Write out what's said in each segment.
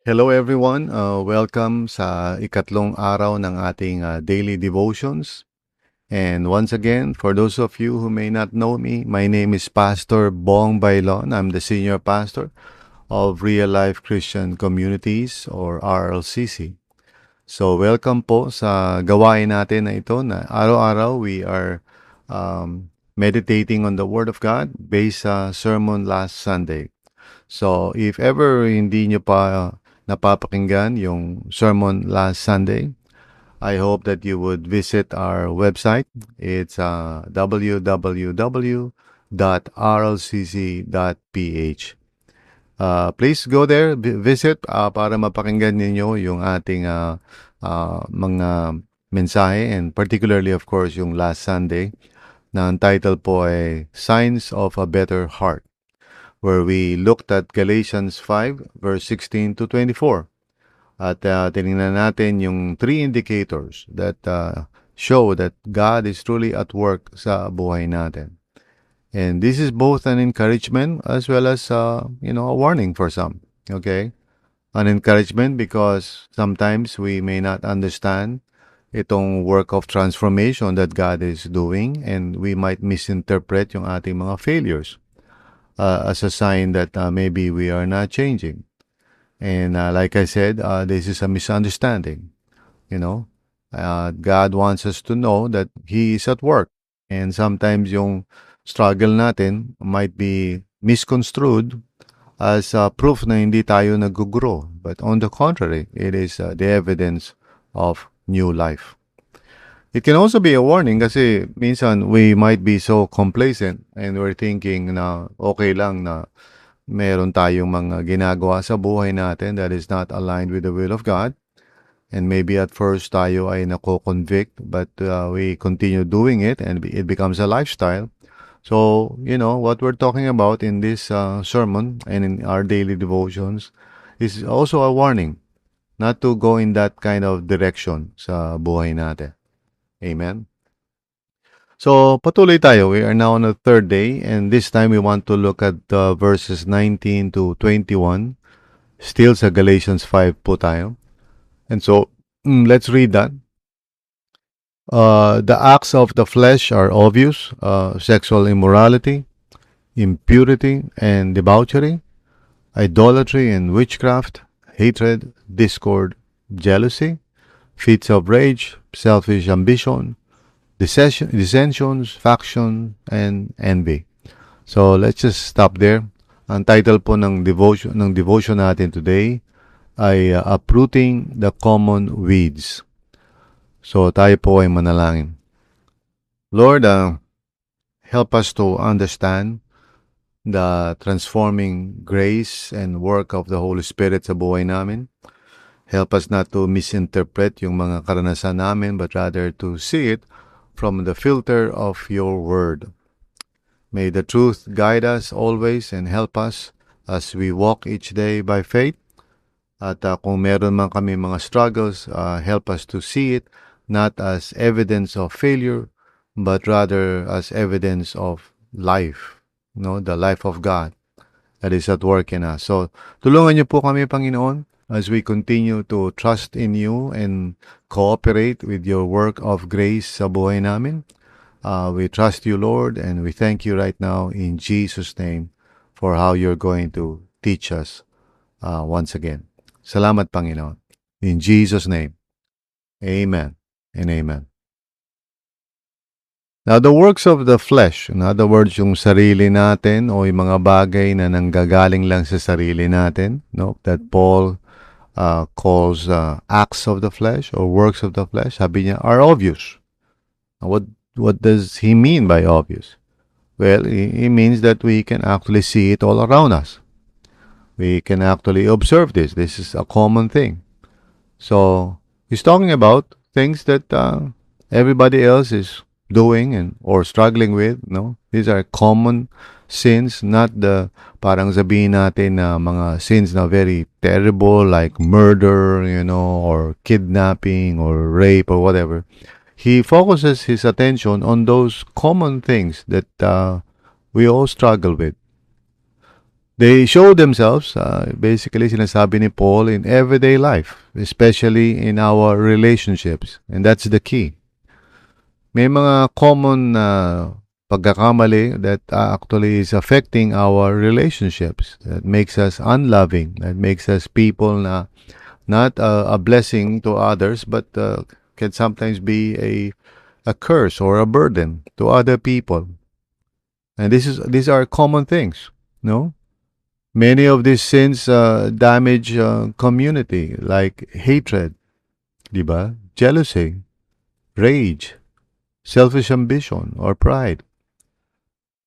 Hello everyone, welcome sa ikatlong araw ng ating daily devotions. And once again, for those of you who may not know me, my name is Pastor Bong Bailon. I'm the senior pastor of Real Life Christian Communities or RLCC. So welcome po sa gawain natin na ito na araw-araw we are meditating on the Word of God based sa sermon last Sunday. So, if ever hindi nyo pa napapakinggan yung sermon last Sunday, I hope that you would visit our website. It's www.rlcc.ph. Please go there, visit para mapakinggan ninyo yung ating mga mensahe, and particularly of course yung last Sunday na ang title po ay Signs of a Better Heart, where we looked at Galatians 5 verse 16 to 24. At tinignan natin yung three indicators that show that God is truly at work sa buhay natin. And this is both an encouragement as well as a warning for some. Okay? An encouragement because sometimes we may not understand itong work of transformation that God is doing, and we might misinterpret yung ating mga failures as a sign that maybe we are not changing. And like I said, this is a misunderstanding. God wants us to know that He is at work. And sometimes yung struggle natin might be misconstrued as proof na hindi tayo nag-grow. But on the contrary, it is the evidence of new life. It can also be a warning kasi minsan we might be so complacent and we're thinking na okay lang na meron tayong mga ginagawa sa buhay natin that is not aligned with the will of God. And maybe at first tayo ay nako-convict, but we continue doing it and it becomes a lifestyle. So, what we're talking about in this sermon and in our daily devotions is also a warning not to go in that kind of direction sa buhay natin. Amen. So, patuloy tayo. We are now on the third day, and this time we want to look at verses 19 to 21. Still sa Galatians 5 po tayo. And so, let's read that. The acts of the flesh are obvious: sexual immorality, impurity and debauchery, idolatry and witchcraft, hatred, discord, jealousy, fits of rage, selfish ambition, dissensions, faction, and envy. So let's just stop there. Ang title po ng devotion natin today ay Uprooting the Common Weeds. So tayo po ay manalangin. Lord, help us to understand the transforming grace and work of the Holy Spirit sa buhay namin. Help us not to misinterpret yung mga karanasan namin, but rather to see it from the filter of your word. May the truth guide us always and help us as we walk each day by faith. At kung meron man kami mga struggles, help us to see it not as evidence of failure, but rather as evidence of life, the life of God that is at work in us. So, tulungan niyo po kami, Panginoon, as we continue to trust in you and cooperate with your work of grace sa buhay namin. We trust you, Lord, and we thank you right now in Jesus' name for how you're going to teach us once again. Salamat, Panginoon. In Jesus' name, amen and amen. Now, the works of the flesh, in other words, yung sarili natin o yung mga bagay na nanggagaling lang sa sarili natin, that Paul calls acts of the flesh or works of the flesh, sabi niya, are obvious. What does he mean by obvious? Well, he means that we can actually see it all around us. We can actually observe this. This is a common thing. So, he's talking about things that everybody else is doing or struggling with. These are common sins, not the parang sabihin natin na mga sins na very terrible like murder, or kidnapping or rape or whatever. He focuses his attention on those common things that we all struggle with. They show themselves, basically sinasabi ni Paul, in everyday life, especially in our relationships. And that's the key. May mga common pagkakamali that actually is affecting our relationships, that makes us unloving, that makes us people na not a blessing to others, but can sometimes be a curse or a burden to other people. And these are common things, no? Many of these sins damage community, like hatred, diba? Jealousy, rage, selfish ambition, or pride.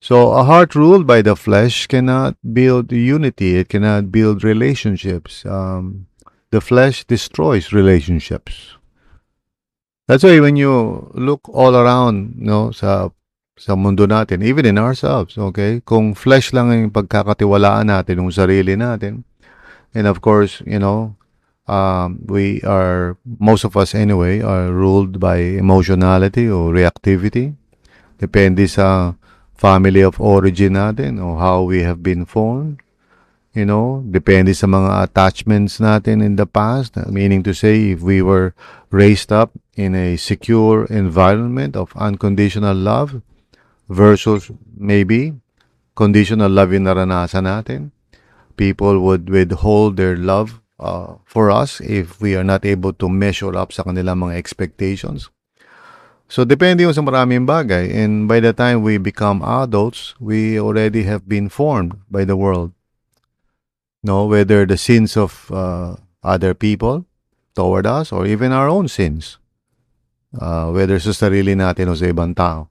So a heart ruled by the flesh cannot build unity. It cannot build relationships. The flesh destroys relationships. That's why when you look all around, no, sa mundo natin, even in ourselves, okay? Kung flesh lang yung pagkakatiwalaan natin ng sarili natin, and of course, we are, most of us anyway, are ruled by emotionality or reactivity. Depende sa family of origin natin or how we have been formed. Depende sa mga attachments natin in the past. Meaning to say, if we were raised up in a secure environment of unconditional love versus maybe conditional love yung naranasan natin, people would withhold their love for us if we are not able to measure up sa kanilang mga expectations. So, depende yun sa maraming bagay. And by the time we become adults, we already have been formed by the world. No, whether the sins of other people toward us or even our own sins, whether sa sarili natin o sa ibang tao.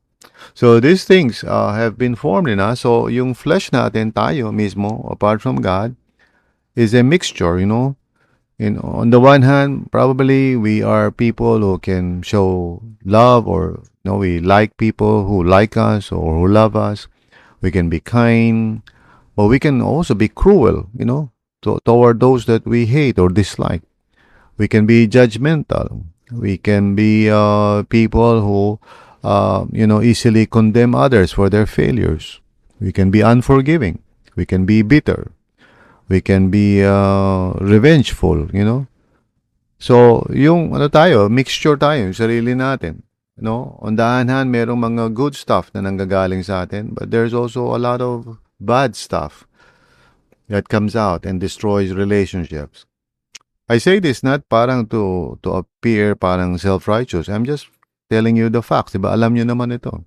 So these things have been formed in us. So yung flesh natin, tayo mismo, apart from God, is a mixture, on the one hand, probably we are people who can show love, or we like people who like us or who love us. We can be kind, but we can also be cruel, toward those that we hate or dislike. We can be judgmental. We can be people who, easily condemn others for their failures. We can be unforgiving. We can be bitter. We can be revengeful, So, yung mixture tayo, yung sarili natin. On the hand, merong mga good stuff na nanggagaling sa atin, but there's also a lot of bad stuff that comes out and destroys relationships. I say this not parang to appear parang self-righteous. I'm just telling you the facts. Diba? Alam nyo naman ito.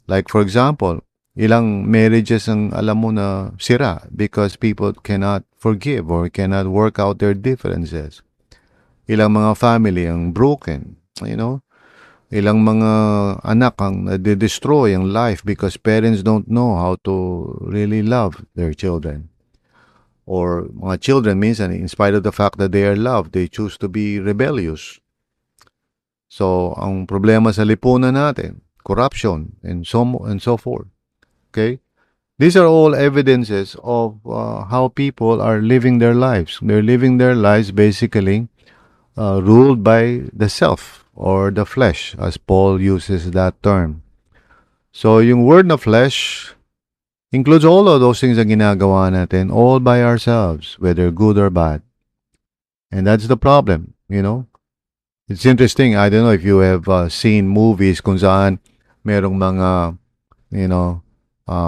Like for example, ilang marriages ang alam mo na sira because people cannot forgive or cannot work out their differences. Ilang mga family ang broken, Ilang mga anak ang destroy ang life because parents don't know how to really love their children. Or mga children minsan, in spite of the fact that they are loved, they choose to be rebellious. So, ang problema sa lipunan natin, corruption, and so forth. Okay? These are all evidences of how people are living their lives. They're living their lives basically ruled by the self or the flesh, as Paul uses that term. So, yung word na flesh includes all of those things na ginagawa natin all by ourselves, whether good or bad. And that's the problem, It's interesting. I don't know if you have seen movies kung saan merong mga,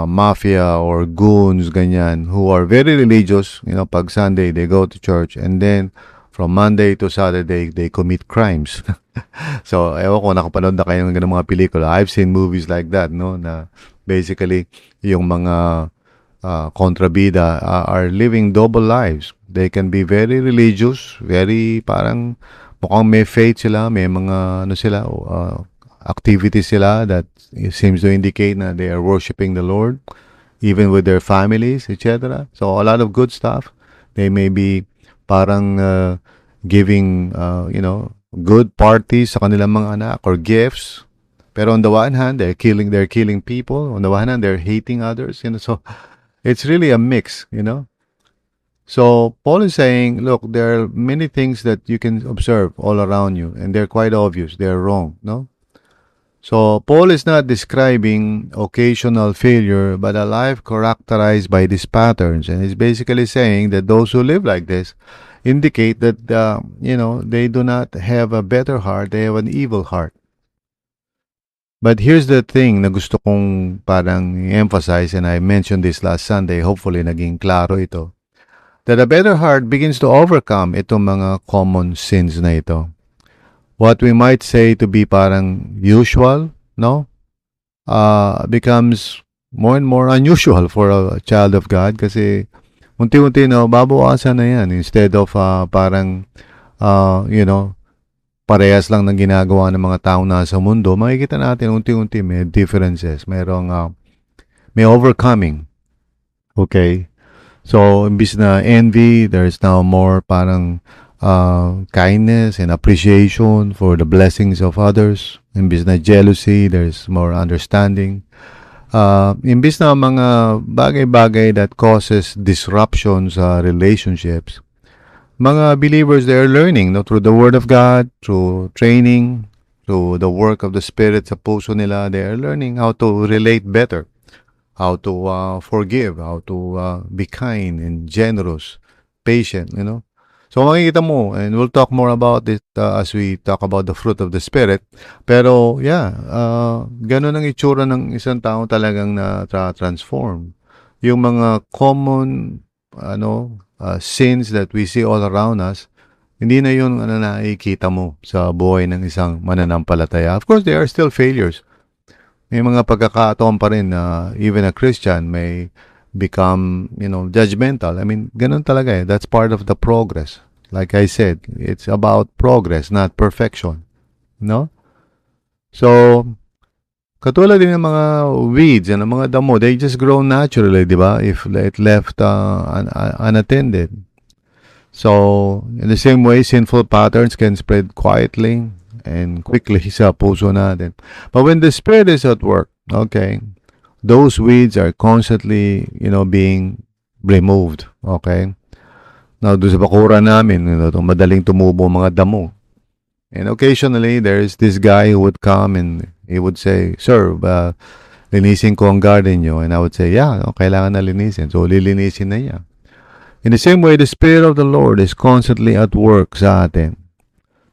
mafia or goons, ganyan, who are very religious. Pag Sunday, they go to church. And then, from Monday to Saturday, they commit crimes. So, ewan ko, nakapanood na kayo ng mga pelikula. I've seen movies like that, no? Na basically, yung mga kontrabida are living double lives. They can be very religious, very parang mukhang may faith sila, may mga activities sila that seems to indicate na they are worshiping the Lord, even with their families, etc. So a lot of good stuff. They may be parang giving, good parties sa kanilang mga anak or gifts. Pero on the one hand, they're killing people. On the one hand, they're hating others. So it's really a mix. So Paul is saying, look, there are many things that you can observe all around you, and they're quite obvious. They're wrong, no? So, Paul is not describing occasional failure, but a life characterized by these patterns. And he's basically saying that those who live like this indicate that, they do not have a better heart, they have an evil heart. But here's the thing na gusto kong parang emphasize, and I mentioned this last Sunday, hopefully naging klaro ito, that a better heart begins to overcome itong mga common sins na ito. What we might say to be parang usual, no? Becomes more and more unusual for a child of God kasi unti-unti na babawasan na yan instead of parang, parehas lang ng ginagawa ng mga tao na sa mundo, makikita natin unti-unti may differences, may overcoming. Okay? So, imbis na envy, there's now more parang kindness and appreciation for the blessings of others. Imbis na jealousy, there's more understanding. Imbis na mga bagay-bagay that causes disruption sa relationships, mga believers, they are learning through the Word of God, through training, through the work of the Spirit sa puso nila, they are learning how to relate better, how to forgive, how to be kind and generous, patient, So makikita mo, and we'll talk more about it as we talk about the fruit of the Spirit. Pero ganun ang itsura ng isang tao talagang na-transform. Yung mga common sins that we see all around us, hindi na yun nakikita mo sa buhay ng isang mananampalataya. Of course, there are still failures. May mga pagkakataon pa rin na even a Christian may become, judgmental. I mean, ganun talaga eh. That's part of the progress. Like I said, it's about progress, not perfection. No? So, katulad din ng mga weeds and mga damo, they just grow naturally, di ba? If it left unattended. So, in the same way, sinful patterns can spread quietly and quickly sa puso natin. But when the Spirit is at work, okay, those weeds are constantly, being removed. Okay? Now, doon sa bakura namin, madaling tumubo mga damo. And occasionally, there's this guy who would come and he would say, Sir, linisin ko ang garden nyo. And I would say, yeah, kailangan na linisin. So, lilinisin na niya. In the same way, the Spirit of the Lord is constantly at work sa atin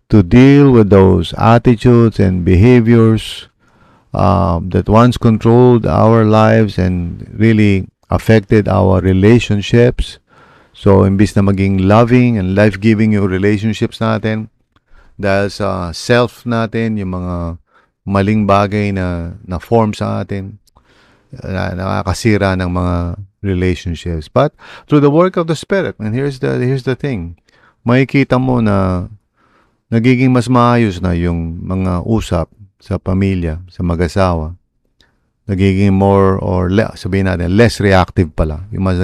to deal with those attitudes and behaviors that once controlled our lives and really affected our relationships. So, imbis na maging loving and life-giving yung relationships natin, dahil sa self natin, yung mga maling bagay na form sa atin, nakakasira ng mga relationships. But through the work of the Spirit, and here's the thing, makikita mo na nagiging mas maayos na yung mga usap sa pamilya, sa mag-asawa. Nagiging more or sabihin natin, less reactive pala. Yung mas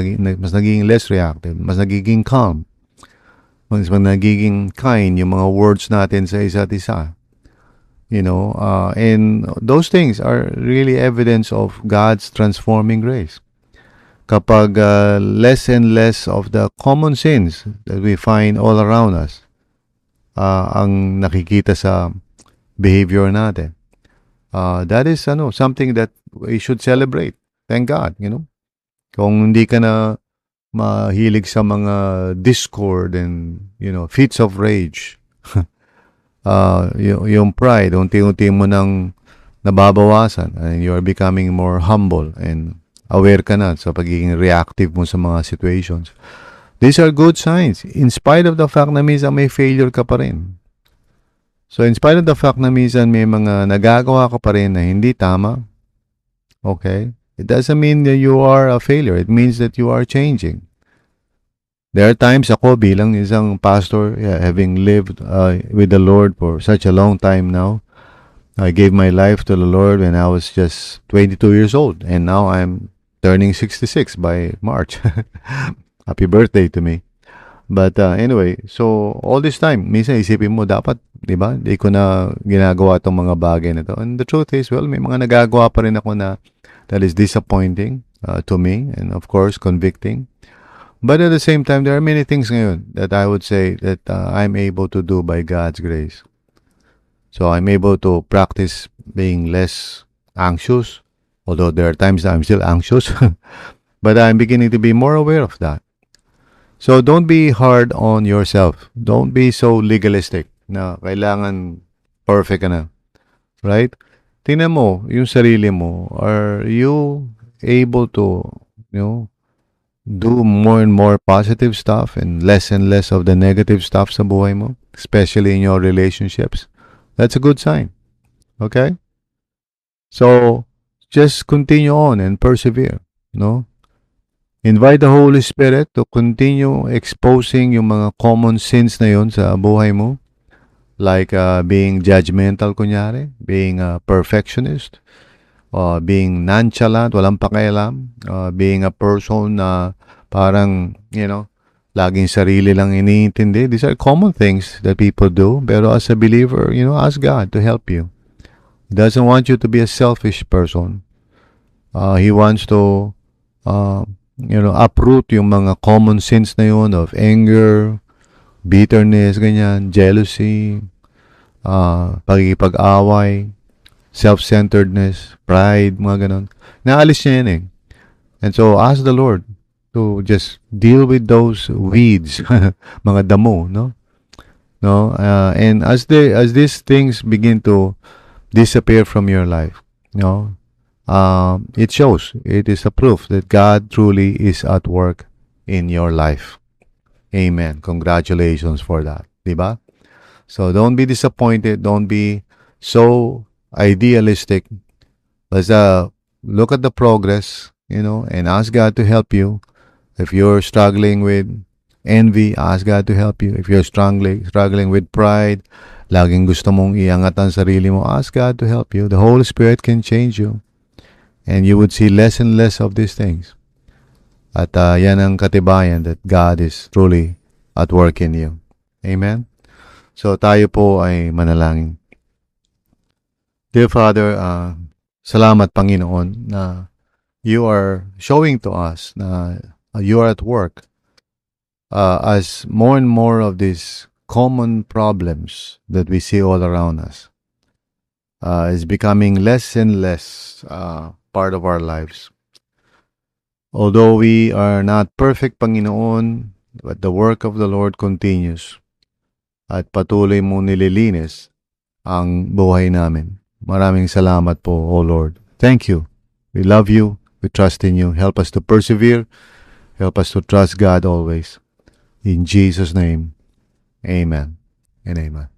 nagiging less reactive, mas nagiging calm. Mas nagiging kind yung mga words natin sa isa't isa. And those things are really evidence of God's transforming grace. Kapag less and less of the common sins that we find all around us ang nakikita sa behavior natin. That is something that we should celebrate. Thank God, Kung hindi ka na mahilig sa mga discord and, fits of rage, yung pride, unti-unti mo nang nababawasan and you are becoming more humble and aware ka na sa pagiging reactive mo sa mga situations. These are good signs in spite of the fact na minsan may failure ka pa rin. So, in spite of the fact na minsan may mga nagagawa ka pa rin na hindi tama, okay, it doesn't mean that you are a failure. It means that you are changing. There are times ako bilang isang pastor, having lived with the Lord for such a long time now, I gave my life to the Lord when I was just 22 years old. And now I'm turning 66 by March. Happy birthday to me. But anyway, so all this time, minsan isipin mo dapat, di ba? Di ko na ginagawa itong mga bagay na to. And the truth is, well, may mga nagagawa pa rin ako na that is disappointing to me and of course convicting. But at the same time, there are many things ngayon that I would say that I'm able to do by God's grace. So I'm able to practice being less anxious, although there are times that I'm still anxious, but I'm beginning to be more aware of that. So don't be hard on yourself. Don't be so legalistic na kailangan perfect ka na. Right? Tingnan mo yung sarili mo. Are you able to, you know, do more and more positive stuff and less of the negative stuff sa buhay mo, especially in your relationships? That's a good sign. Okay? So, just continue on and persevere, no? Invite the Holy Spirit to continue exposing yung mga common sins na yun sa buhay mo. Like being judgmental, kunyari, being a perfectionist, being nonchalant, walang pakialam, being a person na parang, laging sarili lang iniintindi. These are common things that people do. Pero as a believer, ask God to help you. He doesn't want you to be a selfish person. He wants to, uproot yung mga common sins na yun of anger, bitterness, ganyan, jealousy, pagkikipag-away, self-centeredness, pride, mga ganon. Naalis niya yan eh. And so, ask the Lord to just deal with those weeds, mga damo, no? And as these things begin to disappear from your life, it shows, it is a proof that God truly is at work in your life. Amen. Congratulations for that. Diba? So don't be disappointed. Don't be so idealistic. Let's look at the progress, and ask God to help you. If you're struggling with envy, ask God to help you. If you're struggling with pride, laging gusto mong iangat ang sarili mo, ask God to help you. The Holy Spirit can change you. And you would see less and less of these things. At yan ang katibayan that God is truly at work in you. Amen? So tayo po ay manalangin. Dear Father, salamat Panginoon na you are showing to us na you are at work as more and more of these common problems that we see all around us is becoming less and less part of our lives. Although we are not perfect, Panginoon, but the work of the Lord continues at patuloy mo nililinis ang buhay namin. Maraming salamat po, O Lord. Thank you. We love you. We trust in you. Help us to persevere. Help us to trust God always. In Jesus' name, amen and amen.